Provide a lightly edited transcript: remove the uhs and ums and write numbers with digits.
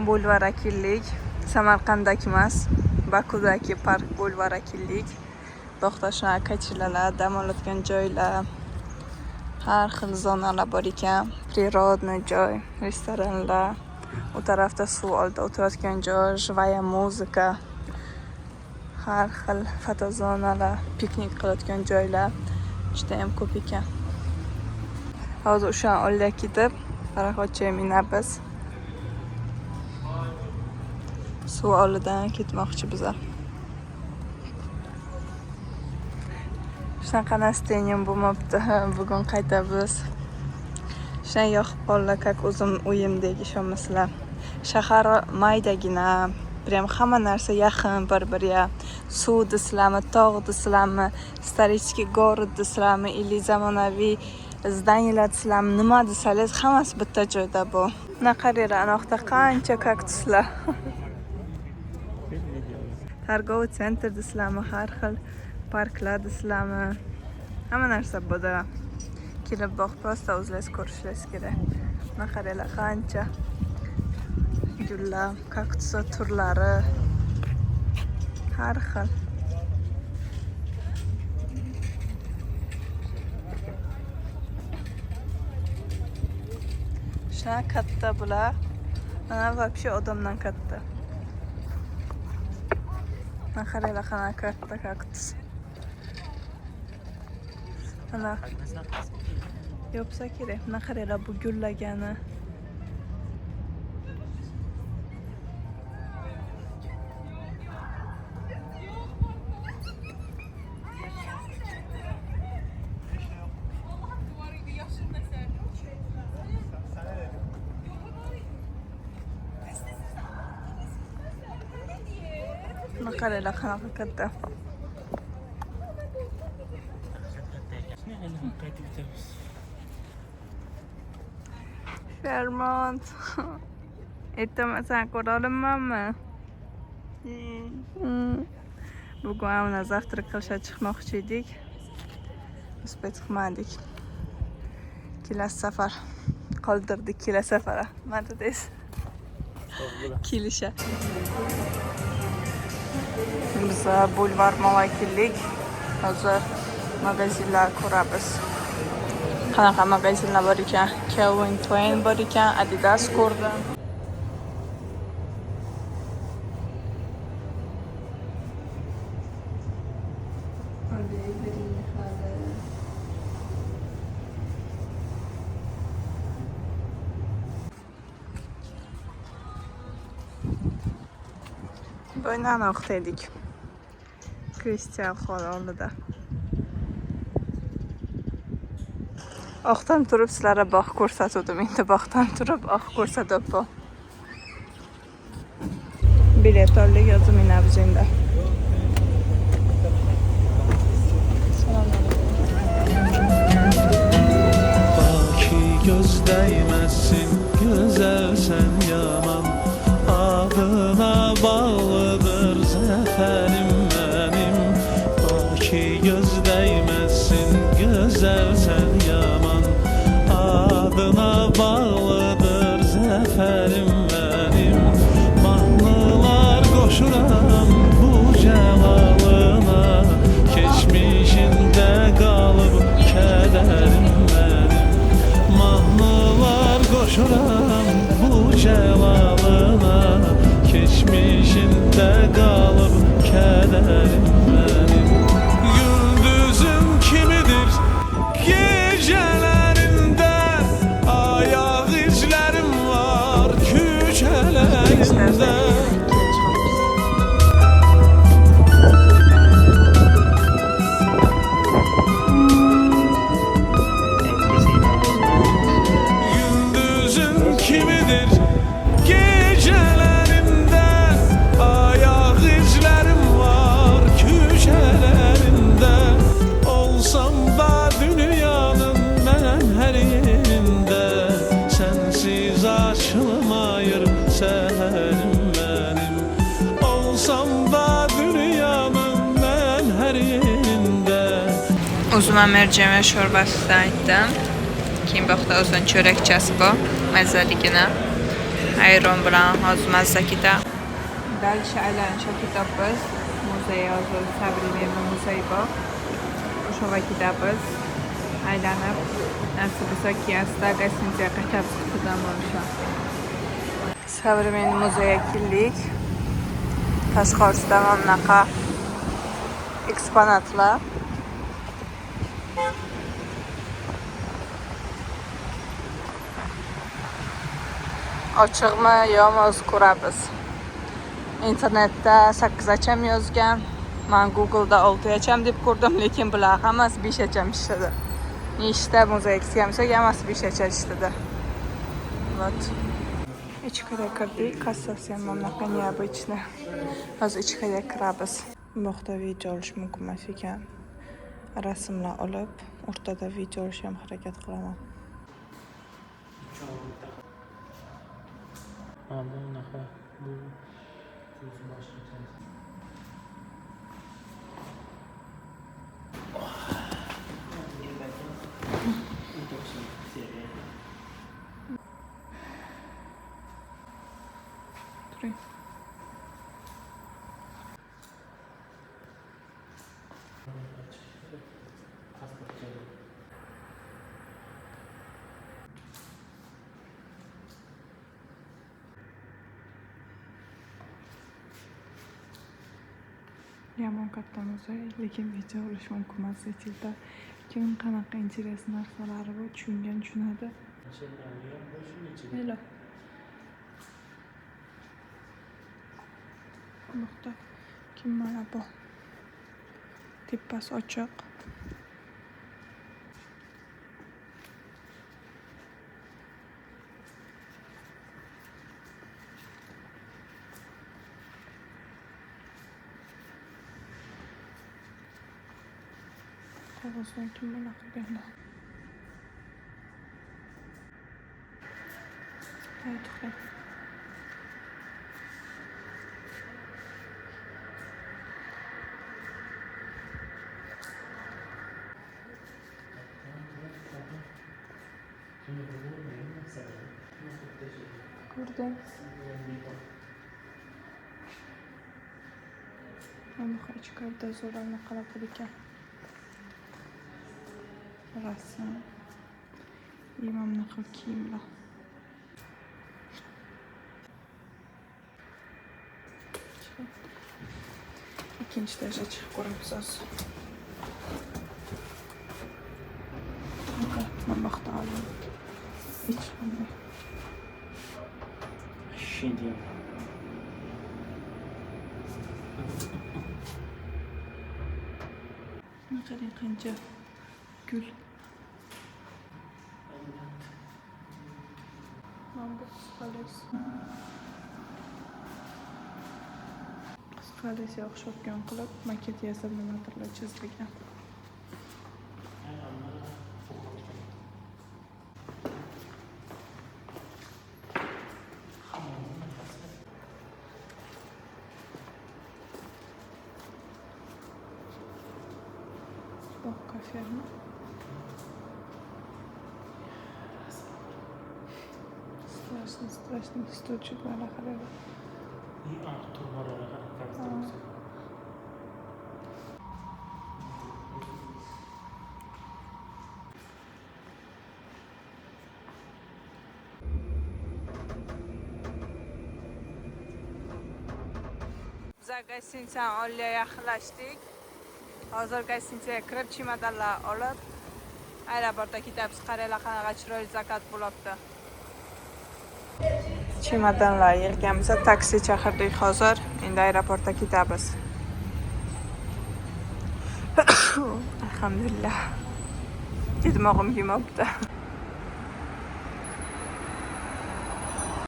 Bulvarakillik, Samarqanddagi emas, Bakudagi park bulvarakillik. To'xtashlar, ko'chalar, dam oladigan joylar, har xil zonalar bor ekan. Prirodniy joy, restoranlar, u tarafda suv oldida o'tiradigan joy, живая muzika, har xil fotozonalar, piknik qiladigan joylar juda ham ko'p ekan. Hozir o'sha oldiga ketib, paraxodchiga minamiz. Suv oldidan ketmoqchi bizlar. Shunaqa настроением bo'lmabdi. Bugun qaytamiz. Shunday yoqib qoldi, как o'zim uyimdek, ishonmasizlar. Shahar maydagina, prям hamma narsa yaqin bir-biriga. Suv desizlarmi, tog' desizlarmi, исторический город desizlarmi, или zamonaviy zdaniylar desizlarmi, nima desangiz hammasi bitta joyda bu. Mana qaranglar, anoqda qancha kaktuslar. Targov sentr desizlarmi, har xil parklar desizlarmi, hamma narsa burada. Kelib boqib, prosta o'zingiz ko'rishingiz kerak. Mana qaranglar, qancha gullar, kaktus turlari, har xil. Shuna katta bular. Mana вообще odamdan katta. Mana qaranglar, qanaqa katta kaktus. Mana yopsa kerak. Mana qaranglar, bu gullagani. Mana qaranglar, qanaqa katta. Sharmant. Ertamasdan ko'ra olamanmi? Bugun mana zavtrak qilishga chiqmoqchi edik. Uspet qilmadik. Kelasi safar qoldirdik, kelasi safar. Mana deysiz. Kelisha. Biz bulvar mavakillik. Hozir magazinlar ko'ramiz. Qanaqa magazinlar bor ekan? Calvin Klein bor ekan, Adidas ko'rdim. Boynan oqtaydik. Kristian xol oldida. Oqdan turib sizlarga bog' ko'rsatdim. Endi bog'dan turib oq ko'rsatyapman. Bilet oldik, yozib minamiz endi. Baki göz değmesin, güzel sen yaman. Adına bağlıdır zaferim benim. Baki göz değmesin, güzel sen yaman. Adına bağlıdır zaferim benim. Mahnılar koşuram bu celalına. Geçmişinde kalıp kederim benim. Mahnılar koşuram bu celalına. Geçmişinde kalıp kederim benim. Gündüzüm kimidir gecelerinde. Ayak izlerim var küçelerinde. Gündüzüm kimidir gecelerinde. Ayak izlerim var küçelerinde. Olsam da dünyanın ben her yerinde. Sensiz açılmayır seherim benim. Olsam da dünyanın ben her yerinde. O'zimga mercimek shorbasidan aytdim. Keyin bu yoqda o'zining cho'rakchasi bor, mazaligina. ayron bilan hozir mazza ketadi. Дальше aylanishga ketamiz. Muzey hozir Современный muzey bor. O'shaga ketamiz. Aylanib, nasib bo'lsa kiyasda gostinsiyaga qaytamiz qutidan bo'lisham. Современный muzeyga keldik. Tashqarisida mana bunaqa eksponatlar. Ochiqmi yo'qmi o'z ko'ramiz. Internetda 8 yozgan. Men Google'da 6 deb ko'rdim, lekin bular hammasi 5 ishladi. Nechta muzey eksiyamsa, hammasi 5 ishladi. Вот. Ichkariga kirdik, kassasi ham bunaqa необычный. Hozir ichkariga kiramiz. Bu yoqda video olish mumkin emas ekan. Rasmlar olib, o'rtada video olishga ham harakat qilaman. Turing. Yomon katta muzey, lekin video olish mumkin emas etildi. Kim qanaqa interesli narsalari bor, tushunadi. Hello. Nuqta. Kim mana bu? Tepasi ochiq. Qog'ozdan kim bunaqa qilganlar? To'xtang. Ko'rdim. Mana bu ichkarida zo'rlarni qarab ekan. Rasm. Imomning xil kiyimlar. Ikkinchi etaja chiqib ko'ramiz hozir. Mana bu yoqda olim. Hech qanday. Shunday. Qarang qancha gul. Mana bu qisqalisiga o'xshatgan qilib maket yasab nimadirlar chizilgan. Bak kafemi. Страшно, стучит на хлебе. Biz gostinsiyaga oldiga yaqinlashdik. Hozir gostinsiyaga kirib chemodanlar olib aeroportga ketamiz. Qaranglar qanaqa chiroyli zakot bo'libdi. Chemodanlar yig'ganmiz, taksi chaqirdik hozir. Endi aeroportga ketamiz. Alhamdulillah. Ketmog'im kelmabdi.